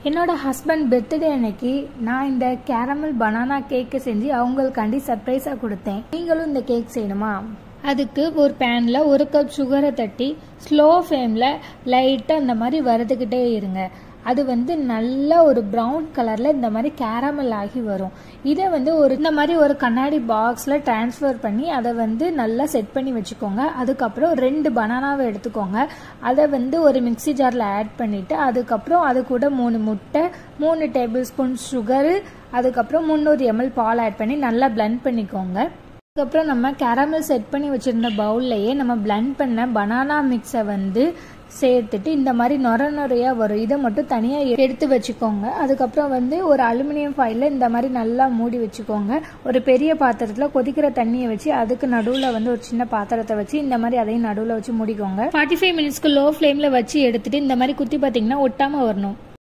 என்னோட husband birthday அன்னைக்கு நான் இந்த கேரமல் பனானா கேக்கு செஞ்சு அவங்களுக்காண்டி சர்ப்ரைஸாக கொடுத்தேன். நீங்களும் இந்த கேக் செய்யணுமா? அதுக்கு ஒரு பேனில் 1 கப் சுகரை தட்டி ஸ்லோ ஃப்ளேமில் லைட்டாக இந்த மாதிரி வறுத்துக்கிட்டே இருங்க. அது நல்ல ஒரு ப்ரௌன் கலரில் இந்த மாதிரி கேரமல் ஆகி வரும். இதை இந்த மாதிரி ஒரு கண்ணாடி பாக்ஸில் ட்ரான்ஸ்ஃபர் பண்ணி அதை நல்லா செட் பண்ணி வச்சுக்கோங்க. அதுக்கப்புறம் 2 பனானாவை எடுத்துக்கோங்க. அதை ஒரு மிக்சி ஜாரில் ஆட் பண்ணிவிட்டு அதுக்கப்புறம் அது கூட 3 முட்டை, 3 டேபிள் ஸ்பூன் சுகரு, அதுக்கப்புறம் 300 ml பால் ஆட் பண்ணி நல்லா பிளெண்ட் பண்ணிக்கோங்க. அதுக்கப்புறம் நம்ம கேரமல் செட் பண்ணி வச்சுருந்த பவுல்லையே நம்ம பிளெண்ட் பண்ண பனானா மிக்ஸை சேர்த்துட்டு இந்த மாதிரி நுரையாக வரும். இதை மட்டும் தனியாக எடுத்து வச்சுக்கோங்க. அதுக்கப்புறம் ஒரு அலுமினியம் ஃபாயிலில் இந்த மாதிரி நல்லா மூடி வச்சுக்கோங்க. ஒரு பெரிய பாத்திரத்தில் கொதிக்கிற தண்ணியை வச்சு அதுக்கு நடுவில் ஒரு சின்ன பாத்திரத்தை வச்சு இந்த மாதிரி அதையும் நடுவில் வச்சு மூடிக்கோங்க. 45 மினிட்ஸ்க்கு லோ ஃப்ளேமில் வச்சு எடுத்துட்டு இந்த மாதிரி குத்தி பார்த்தீங்கன்னா ஒட்டாமல் வரணும்.